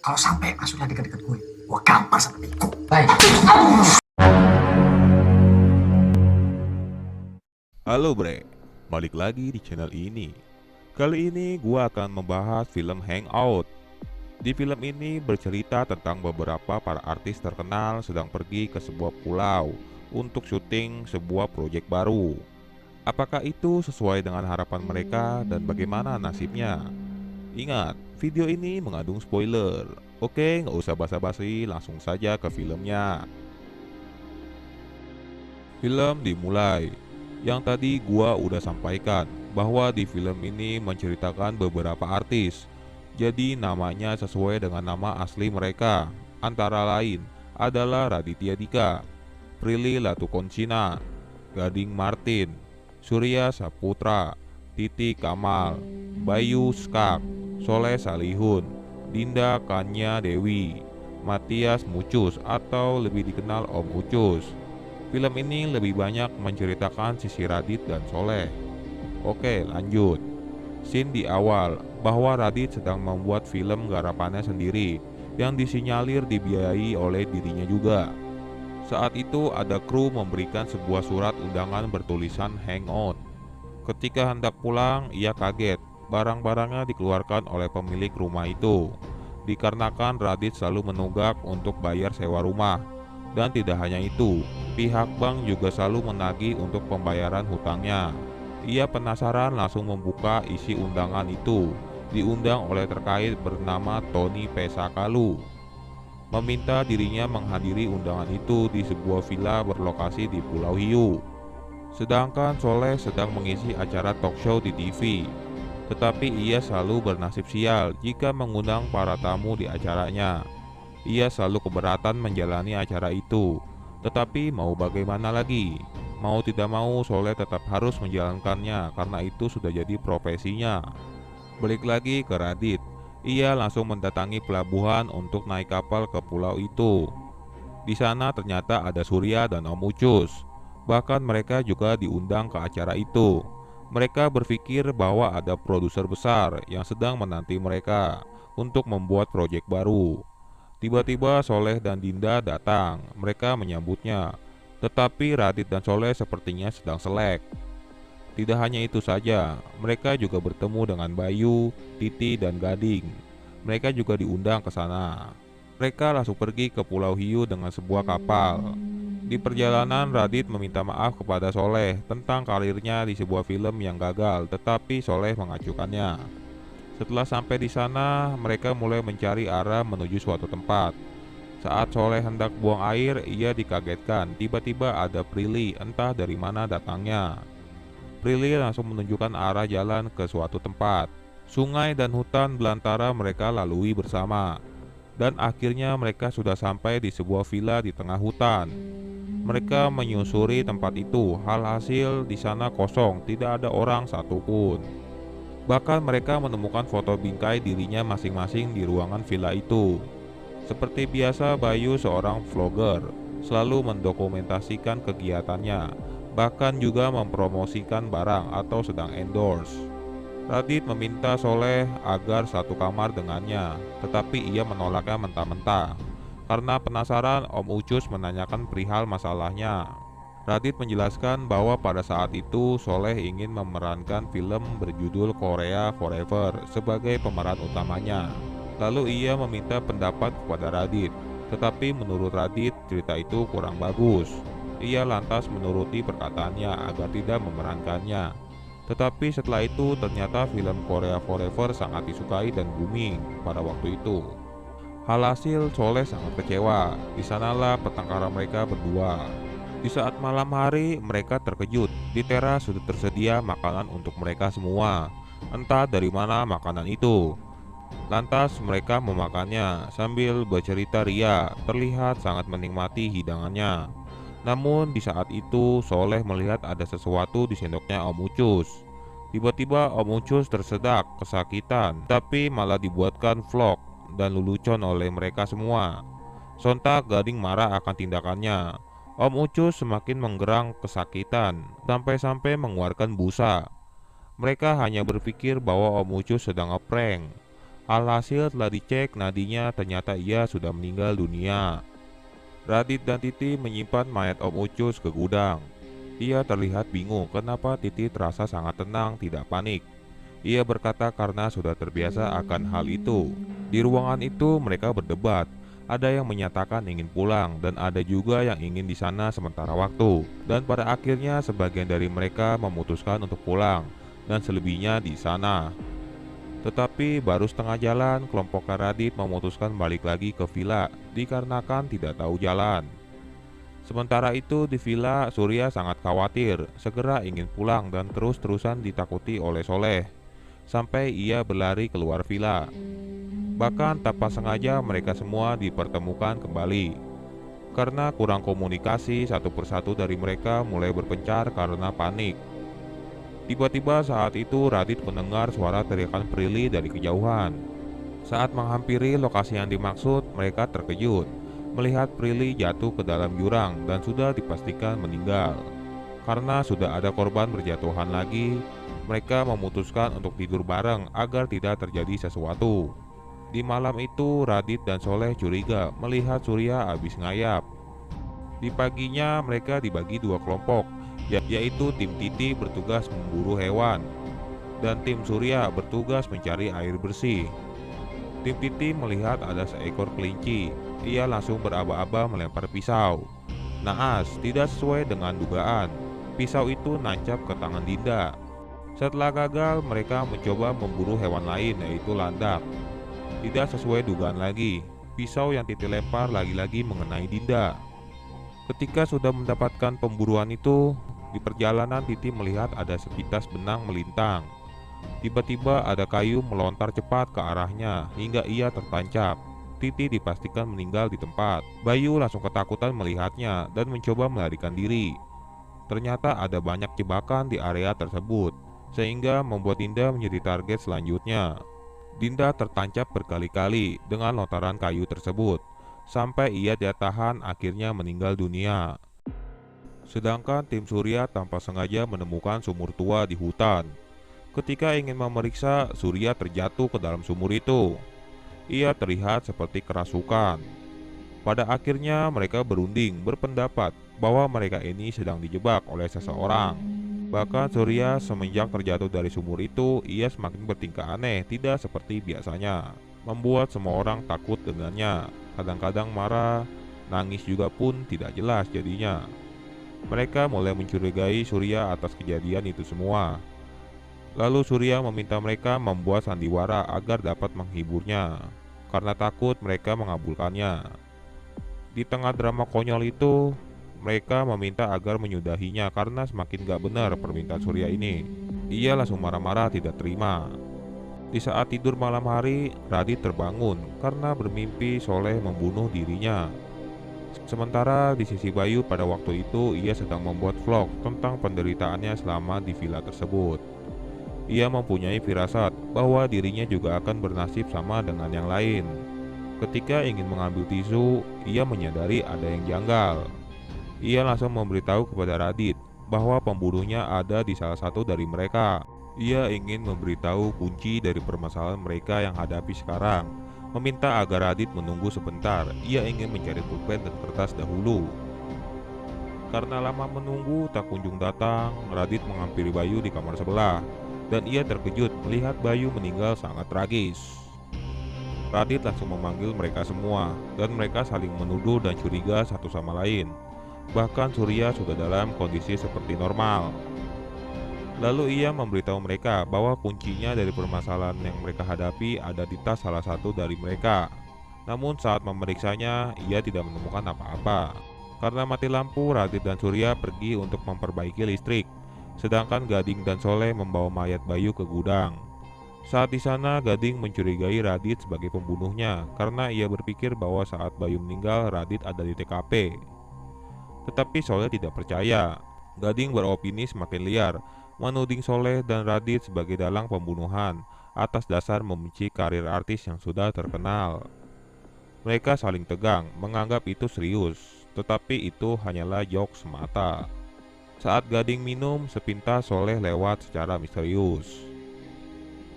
Kalau sampai masuknya dekat-dekat gue gampar sama Tiko. Baik. Halo bre, balik lagi di channel ini. Kali ini gua akan membahas film Hangout. Di film ini bercerita tentang beberapa para artis terkenal sedang pergi ke sebuah pulau untuk syuting sebuah proyek baru. Apakah itu sesuai dengan harapan mereka dan bagaimana nasibnya? Ingat, video ini mengandung spoiler. Oke, nggak usah basa-basi, langsung saja ke filmnya. Film dimulai. Yang tadi gua udah sampaikan bahwa di film ini menceritakan beberapa artis. Jadi namanya sesuai dengan nama asli mereka. Antara lain adalah Raditya Dika, Prilly Latukonsina, Gading Martin, Surya Saputra, Titi Kamal, Bayu Skak, Soleh Salihun, Dinda Kanya Dewi, Matias Mucus atau lebih dikenal Om Ucus. Film ini lebih banyak menceritakan sisi Radit dan Soleh. Oke, lanjut. Scene di awal bahwa Radit sedang membuat film garapannya sendiri yang disinyalir dibiayai oleh dirinya juga. Saat itu ada kru memberikan sebuah surat undangan bertulisan Hang On. Ketika hendak pulang, ia kaget. Barang-barangnya dikeluarkan oleh pemilik rumah itu. Dikarenakan Radit selalu menunggak untuk bayar sewa rumah. Dan tidak hanya itu, pihak bank juga selalu menagih untuk pembayaran hutangnya. Ia penasaran langsung membuka isi undangan itu. Diundang oleh terkait bernama Tony Pesakalu. Meminta dirinya menghadiri undangan itu di sebuah villa berlokasi di Pulau Hiu. Sedangkan Soleh sedang mengisi acara talk show di TV. Tetapi ia selalu bernasib sial jika mengundang para tamu di acaranya. Ia selalu keberatan menjalani acara itu. Tetapi mau bagaimana lagi? Mau tidak mau Soleh tetap harus menjalankannya karena itu sudah jadi profesinya. Balik lagi ke Radit. Ia langsung mendatangi pelabuhan untuk naik kapal ke pulau itu. Di sana ternyata ada Surya dan Om Ucus. Bahkan mereka juga diundang ke acara itu. Mereka berpikir bahwa ada produser besar yang sedang menanti mereka untuk membuat proyek baru. Tiba-tiba Soleh dan Dinda datang. Mereka menyambutnya. Tetapi Radit dan Soleh sepertinya sedang selek. Tidak hanya itu saja, mereka juga bertemu dengan Bayu, Titi, dan Gading. Mereka juga diundang ke sana. Mereka langsung pergi ke Pulau Hiu dengan sebuah kapal. Di perjalanan, Radit meminta maaf kepada Soleh tentang karirnya di sebuah film yang gagal, tetapi Soleh mengacukannya. Setelah sampai di sana, mereka mulai mencari arah menuju suatu tempat. Saat Soleh hendak buang air, ia dikagetkan. Tiba-tiba ada Prilly, entah dari mana datangnya. Prilly langsung menunjukkan arah jalan ke suatu tempat. Sungai dan hutan belantara mereka lalui bersama. Dan akhirnya mereka sudah sampai di sebuah villa di tengah hutan. Mereka menyusuri tempat itu. Halhasil di sana kosong, tidak ada orang satupun. Bahkan mereka menemukan foto bingkai dirinya masing-masing di ruangan villa itu. Seperti biasa, Bayu seorang vlogger, selalu mendokumentasikan kegiatannya, bahkan juga mempromosikan barang atau sedang endorse. Radit meminta Soleh agar satu kamar dengannya, tetapi ia menolaknya mentah-mentah. Karena penasaran, Om Ucus menanyakan perihal masalahnya. Radit menjelaskan bahwa pada saat itu Soleh ingin memerankan film berjudul Korea Forever sebagai pemeran utamanya. Lalu ia meminta pendapat kepada Radit, tetapi menurut Radit cerita itu kurang bagus. Ia lantas menuruti perkataannya agar tidak memerankannya. Tetapi setelah itu ternyata film Korea Forever sangat disukai dan booming pada waktu itu. Halhasil Soleh sangat kecewa. Di sanalah pertengkaran mereka berdua. Di saat malam hari, mereka terkejut. Di teras sudah tersedia makanan untuk mereka semua. Entah dari mana makanan itu. Lantas mereka memakannya sambil bercerita ria, terlihat sangat menikmati hidangannya. Namun di saat itu Soleh melihat ada sesuatu di sendoknya Om Ucus. Tiba-tiba Om Ucus tersedak, kesakitan, tapi malah dibuatkan vlog dan lelucon oleh mereka semua. Sontak Gading marah akan tindakannya. Om Ucus semakin menggerang kesakitan, sampai-sampai mengeluarkan busa. Mereka hanya berpikir bahwa Om Ucus sedang ngeprank. Alhasil setelah dicek nadinya ternyata ia sudah meninggal dunia. Radit dan Titi menyimpan mayat Om Ucus ke gudang. Ia terlihat bingung kenapa Titi terasa sangat tenang, tidak panik. Ia berkata karena sudah terbiasa akan hal itu. Di ruangan itu mereka berdebat. Ada yang menyatakan ingin pulang dan ada juga yang ingin di sana sementara waktu. Dan pada akhirnya sebagian dari mereka memutuskan untuk pulang dan selebihnya di sana. Tetapi baru setengah jalan, kelompok Radit memutuskan balik lagi ke villa dikarenakan tidak tahu jalan. Sementara itu di villa, Surya sangat khawatir, segera ingin pulang dan terus-terusan ditakuti oleh Soleh, sampai ia berlari keluar villa. Bahkan tanpa sengaja mereka semua dipertemukan kembali. Karena kurang komunikasi, satu persatu dari mereka mulai berpencar karena panik. Tiba-tiba saat itu Radit mendengar suara teriakan Prilly dari kejauhan. Saat menghampiri lokasi yang dimaksud, mereka terkejut melihat Prilly jatuh ke dalam jurang dan sudah dipastikan meninggal. Karena sudah ada korban berjatuhan lagi, mereka memutuskan untuk tidur bareng agar tidak terjadi sesuatu. Di malam itu Radit dan Soleh curiga melihat Surya habis ngayap. Di paginya mereka dibagi dua kelompok, yaitu tim Titi bertugas memburu hewan dan tim Surya bertugas mencari air bersih. Tim Titi melihat ada seekor kelinci. Ia langsung beraba-aba melempar pisau. Naas, tidak sesuai dengan dugaan. Pisau itu nancap ke tangan Dinda. Setelah gagal, mereka mencoba memburu hewan lain, yaitu landak. Tidak sesuai dugaan lagi. Pisau yang Titi lempar lagi-lagi mengenai Dinda. Ketika sudah mendapatkan pemburuan itu, di perjalanan Titi melihat ada sepintas benang melintang. Tiba-tiba ada kayu melontar cepat ke arahnya hingga ia tertancap. Titi dipastikan meninggal di tempat. Bayu langsung ketakutan melihatnya dan mencoba melarikan diri. Ternyata ada banyak jebakan di area tersebut, sehingga membuat Dinda menjadi target selanjutnya. Dinda tertancap berkali-kali dengan lontaran kayu tersebut, sampai ia tidak tahan akhirnya meninggal dunia. Sedangkan tim Surya tanpa sengaja menemukan sumur tua di hutan. Ketika ingin memeriksa, Surya terjatuh ke dalam sumur itu. Ia terlihat seperti kerasukan. Pada akhirnya mereka berunding berpendapat bahwa mereka ini sedang dijebak oleh seseorang. Bahkan Surya semenjak terjatuh dari sumur itu, ia semakin bertingkah aneh, tidak seperti biasanya, membuat semua orang takut dengannya. Kadang-kadang marah, nangis juga pun tidak jelas jadinya. Mereka mulai mencurigai Surya atas kejadian itu semua. Lalu Surya meminta mereka membuat sandiwara agar dapat menghiburnya, karena takut mereka mengabulkannya. Di tengah drama konyol itu, mereka meminta agar menyudahinya karena semakin gak benar permintaan Surya ini. Ia langsung marah-marah tidak terima. Di saat tidur malam hari, Radit terbangun karena bermimpi Soleh membunuh dirinya. Sementara di sisi Bayu pada waktu itu ia sedang membuat vlog tentang penderitaannya selama di villa tersebut. Ia mempunyai firasat bahwa dirinya juga akan bernasib sama dengan yang lain. Ketika ingin mengambil tisu, ia menyadari ada yang janggal. Ia langsung memberitahu kepada Radit bahwa pembunuhnya ada di salah satu dari mereka. Ia ingin memberitahu kunci dari permasalahan mereka yang hadapi sekarang. Meminta agar Radit menunggu sebentar. Ia ingin mencari pulpen dan kertas dahulu. Karena lama menunggu tak kunjung datang, Radit menghampiri Bayu di kamar sebelah. Dan ia terkejut melihat Bayu meninggal sangat tragis. Radit langsung memanggil mereka semua, dan mereka saling menuduh dan curiga satu sama lain. Bahkan Surya sudah dalam kondisi seperti normal. Lalu ia memberitahu mereka bahwa kuncinya dari permasalahan yang mereka hadapi ada di tas salah satu dari mereka. Namun saat memeriksanya, ia tidak menemukan apa-apa. Karena mati lampu, Radit dan Surya pergi untuk memperbaiki listrik. Sedangkan Gading dan Soleh membawa mayat Bayu ke gudang. Saat di sana, Gading mencurigai Radit sebagai pembunuhnya karena ia berpikir bahwa saat Bayu meninggal, Radit ada di TKP. Tetapi Soleh tidak percaya. Gading beropini semakin liar, menuding Soleh dan Radit sebagai dalang pembunuhan atas dasar membenci karir artis yang sudah terkenal. Mereka saling tegang, menganggap itu serius, tetapi itu hanyalah jokes semata. Saat Gading minum, sepintas Soleh lewat secara misterius.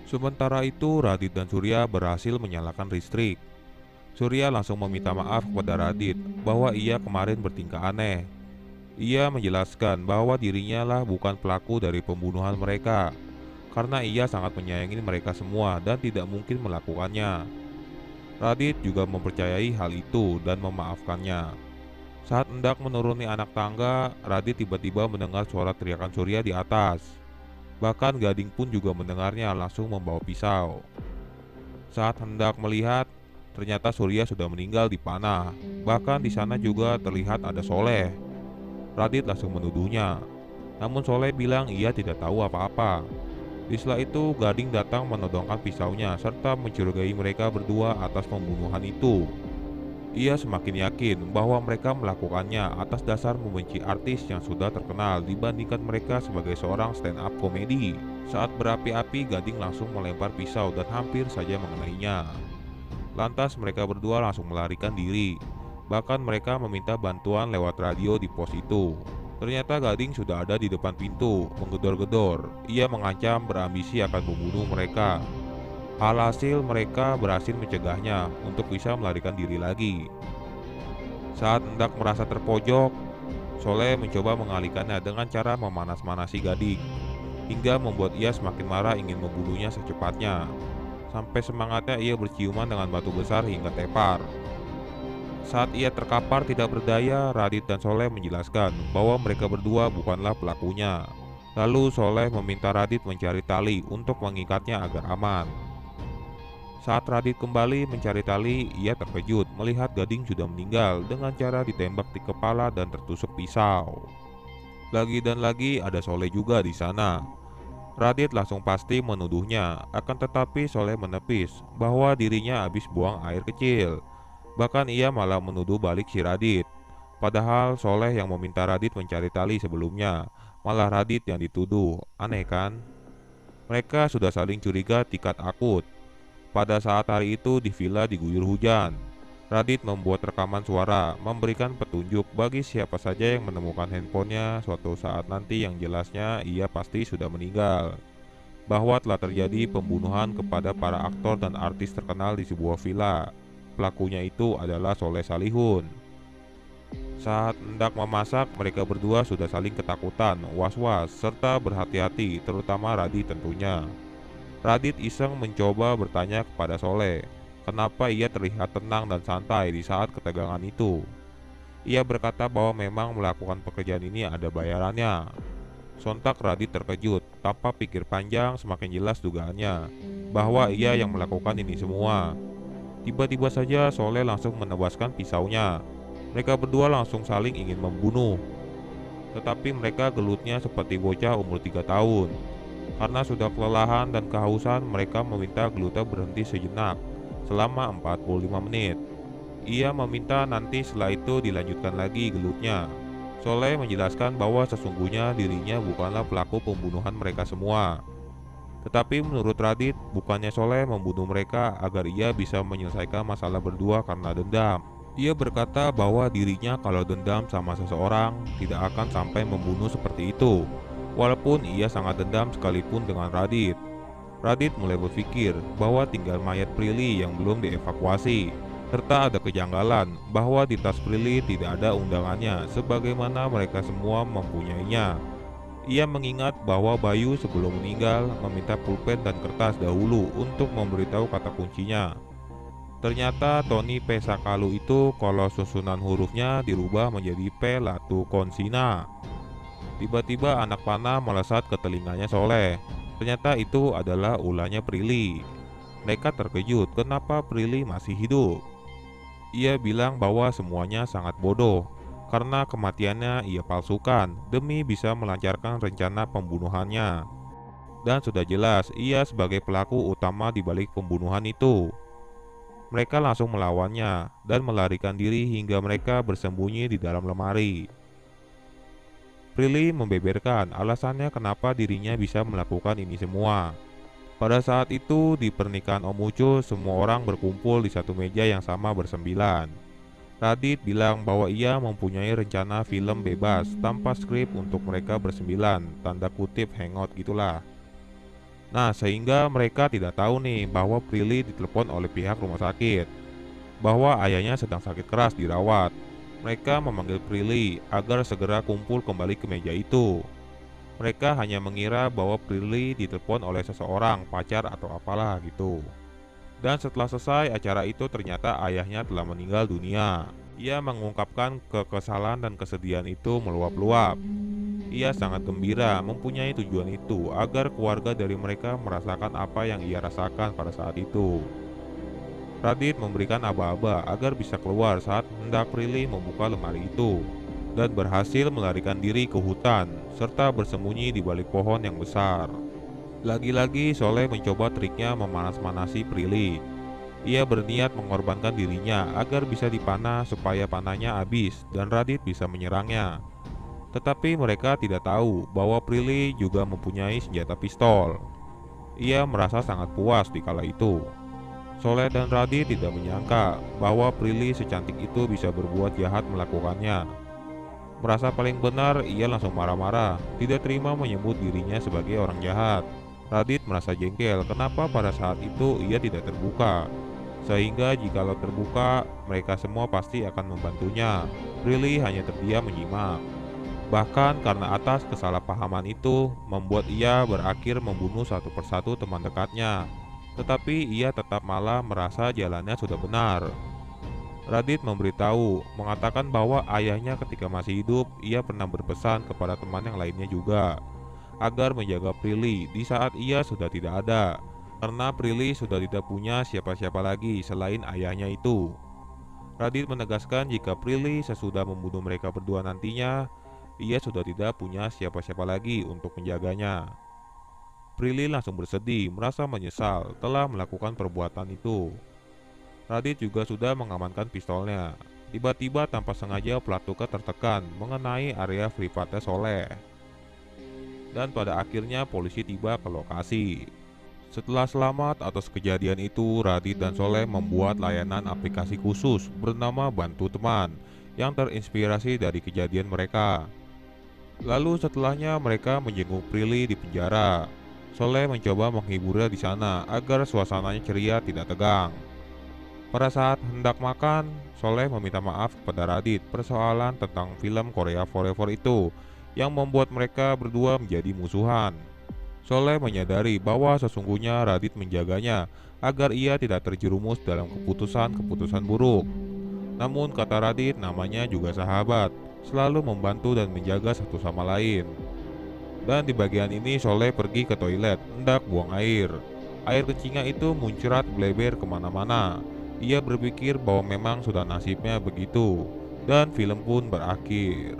Sementara itu, Radit dan Surya berhasil menyalakan listrik. Surya langsung meminta maaf kepada Radit bahwa ia kemarin bertingkah aneh. Ia menjelaskan bahwa dirinya lah bukan pelaku dari pembunuhan mereka, karena ia sangat menyayangi mereka semua dan tidak mungkin melakukannya. Radit juga mempercayai hal itu dan memaafkannya. Saat hendak menuruni anak tangga, Radit tiba-tiba mendengar suara teriakan Surya di atas. Bahkan Gading pun juga mendengarnya langsung membawa pisau. Saat hendak melihat, ternyata Surya sudah meninggal di panah. Bahkan di sana juga terlihat ada Soleh. Radit langsung menuduhnya. Namun Soleh bilang ia tidak tahu apa-apa. Di sela itu, Gading datang menodongkan pisaunya serta mencurigai mereka berdua atas pembunuhan itu. Ia semakin yakin bahwa mereka melakukannya atas dasar membenci artis yang sudah terkenal dibandingkan mereka sebagai seorang stand-up komedi. Saat berapi-api, Gading langsung melempar pisau dan hampir saja mengenainya. Lantas mereka berdua langsung melarikan diri. Bahkan mereka meminta bantuan lewat radio di pos itu. Ternyata Gading sudah ada di depan pintu, menggedor-gedor. Ia mengancam berambisi akan membunuh mereka. Alhasil mereka berhasil mencegahnya untuk bisa melarikan diri lagi. Saat hendak merasa terpojok, Soleh mencoba mengalihkannya dengan cara memanas-manasi Gading, hingga membuat ia semakin marah ingin membunuhnya secepatnya. Sampai semangatnya ia berciuman dengan batu besar hingga tepar. Saat ia terkapar tidak berdaya, Radit dan Soleh menjelaskan bahwa mereka berdua bukanlah pelakunya. Lalu Soleh meminta Radit mencari tali untuk mengikatnya agar aman. Saat Radit kembali mencari tali, ia terkejut melihat Gading sudah meninggal dengan cara ditembak di kepala dan tertusuk pisau. Lagi dan lagi ada Soleh juga di sana. Radit langsung pasti menuduhnya, akan tetapi Soleh menepis bahwa dirinya habis buang air kecil. Bahkan ia malah menuduh balik si Radit. Padahal Soleh yang meminta Radit mencari tali sebelumnya, malah Radit yang dituduh. Aneh kan? Mereka sudah saling curiga tingkat akut. Pada saat hari itu di villa diguyur hujan, Radit membuat rekaman suara, memberikan petunjuk bagi siapa saja yang menemukan handphonenya suatu saat nanti yang jelasnya ia pasti sudah meninggal. Bahwa telah terjadi pembunuhan kepada para aktor dan artis terkenal di sebuah villa. Pelakunya itu adalah Soleh Salihun. Saat hendak memasak, mereka berdua sudah saling ketakutan, was-was, serta berhati-hati, terutama Radit tentunya. Radit iseng mencoba bertanya kepada Soleh, kenapa ia terlihat tenang dan santai di saat ketegangan itu. Ia berkata bahwa memang melakukan pekerjaan ini ada bayarannya. Sontak Radit terkejut, tanpa pikir panjang semakin jelas dugaannya bahwa ia yang melakukan ini semua. Tiba-tiba saja Soleh langsung menebaskan pisaunya. Mereka berdua langsung saling ingin membunuh. Tetapi mereka gelutnya seperti bocah umur 3 tahun. Karena sudah kelelahan dan kehausan, mereka meminta gelutnya berhenti sejenak selama 45 menit. Ia meminta nanti setelah itu dilanjutkan lagi gelutnya. Soleh menjelaskan bahwa sesungguhnya dirinya bukanlah pelaku pembunuhan mereka semua. Tetapi menurut Radit, bukannya Soleh membunuh mereka agar ia bisa menyelesaikan masalah berdua karena dendam. Ia berkata bahwa dirinya kalau dendam sama seseorang tidak akan sampai membunuh seperti itu. Walaupun ia sangat dendam sekalipun dengan Radit. Radit mulai berpikir bahwa tinggal mayat Prilly yang belum dievakuasi. Serta ada kejanggalan bahwa di tas Prilly tidak ada undangannya sebagaimana mereka semua mempunyainya. Ia mengingat bahwa Bayu sebelum meninggal meminta pulpen dan kertas dahulu untuk memberitahu kata kuncinya. Ternyata Tony P. Sakalu itu kalau susunan hurufnya dirubah menjadi P. Latu Konsina. Tiba-tiba anak panah melesat ke telinganya Soleh. Ternyata itu adalah ulahnya Prilly. Mereka terkejut kenapa Prilly masih hidup. Ia bilang bahwa semuanya sangat bodoh karena kematiannya ia palsukan demi bisa melancarkan rencana pembunuhannya. Dan sudah jelas ia sebagai pelaku utama di balik pembunuhan itu. Mereka langsung melawannya dan melarikan diri hingga mereka bersembunyi di dalam lemari. Prilly membeberkan alasannya kenapa dirinya bisa melakukan ini semua. Pada saat itu di pernikahan Om Ucul semua orang berkumpul di satu meja yang sama bersembilan. Radit bilang bahwa ia mempunyai rencana film bebas tanpa skrip untuk mereka bersembilan, tanda kutip hangout gitulah. Nah, sehingga mereka tidak tahu nih bahwa Prilly ditelepon oleh pihak rumah sakit, bahwa ayahnya sedang sakit keras dirawat. Mereka memanggil Prilly agar segera kumpul kembali ke meja itu. Mereka hanya mengira bahwa Prilly ditelepon oleh seseorang, pacar atau apalah gitu. Dan setelah selesai acara itu ternyata ayahnya telah meninggal dunia. Ia mengungkapkan kekesalan dan kesedihan itu meluap-luap. Ia sangat gembira mempunyai tujuan itu agar keluarga dari mereka merasakan apa yang ia rasakan pada saat itu. Radit memberikan aba-aba agar bisa keluar saat hendak Prilly membuka lemari itu dan berhasil melarikan diri ke hutan serta bersembunyi di balik pohon yang besar. Lagi-lagi Soleh mencoba triknya memanas-manasi Prilly. Ia berniat mengorbankan dirinya agar bisa dipanah supaya panahnya habis dan Radit bisa menyerangnya. Tetapi mereka tidak tahu bahwa Prilly juga mempunyai senjata pistol. Ia merasa sangat puas di kala itu. Soleh dan Radit tidak menyangka bahwa Prilly secantik itu bisa berbuat jahat melakukannya. Merasa paling benar, ia langsung marah-marah, tidak terima menyebut dirinya sebagai orang jahat. Radit merasa jengkel kenapa pada saat itu ia tidak terbuka. Sehingga jikalau terbuka, mereka semua pasti akan membantunya. Prilly hanya terdiam menyimak. Bahkan karena atas kesalahpahaman itu, membuat ia berakhir membunuh satu persatu teman dekatnya. Tetapi ia tetap malah merasa jalannya sudah benar. Radit memberitahu, mengatakan bahwa ayahnya ketika masih hidup, ia pernah berpesan kepada teman yang lainnya juga, agar menjaga Prilly di saat ia sudah tidak ada, karena Prilly sudah tidak punya siapa-siapa lagi selain ayahnya itu. Radit menegaskan jika Prilly sesudah membunuh mereka berdua nantinya, ia sudah tidak punya siapa-siapa lagi untuk menjaganya. Prilly langsung bersedih, merasa menyesal telah melakukan perbuatan itu. Radit juga sudah mengamankan pistolnya. Tiba-tiba tanpa sengaja plat tukar tertekan mengenai area privatnya Soleh. Dan pada akhirnya polisi tiba ke lokasi. Setelah selamat atas kejadian itu, Radit dan Soleh membuat layanan aplikasi khusus bernama Bantu Teman yang terinspirasi dari kejadian mereka. Lalu setelahnya mereka menjenguk Prilly di penjara. Soleh mencoba menghiburnya di sana agar suasananya ceria tidak tegang. Pada saat hendak makan, Soleh meminta maaf kepada Radit persoalan tentang film Korea Forever itu yang membuat mereka berdua menjadi musuhan. Soleh menyadari bahwa sesungguhnya Radit menjaganya agar ia tidak terjerumus dalam keputusan-keputusan buruk. Namun kata Radit, namanya juga sahabat, selalu membantu dan menjaga satu sama lain. Dan di bagian ini Soleh pergi ke toilet, hendak buang air. Air kencingnya itu muncrat bleber kemana-mana. Ia berpikir bahwa memang sudah nasibnya begitu, dan film pun berakhir.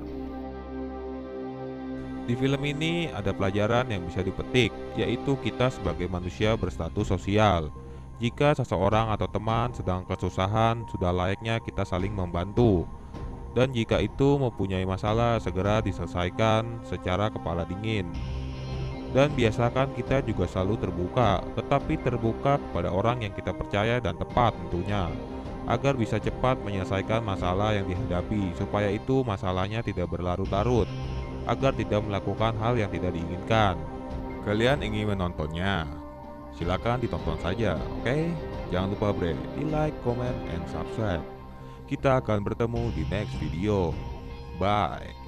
Di film ini ada pelajaran yang bisa dipetik, yaitu kita sebagai manusia berstatus sosial. Jika seseorang atau teman sedang kesusahan, sudah layaknya kita saling membantu. Dan jika itu mempunyai masalah, segera diselesaikan secara kepala dingin. Dan biasakan kita juga selalu terbuka, tetapi terbuka kepada orang yang kita percaya dan tepat tentunya, agar bisa cepat menyelesaikan masalah yang dihadapi, supaya itu masalahnya tidak berlarut-larut, agar tidak melakukan hal yang tidak diinginkan. Kalian ingin menontonnya? Silakan ditonton saja, oke? Jangan lupa di like, comment, and subscribe. Kita akan bertemu di next video. Bye.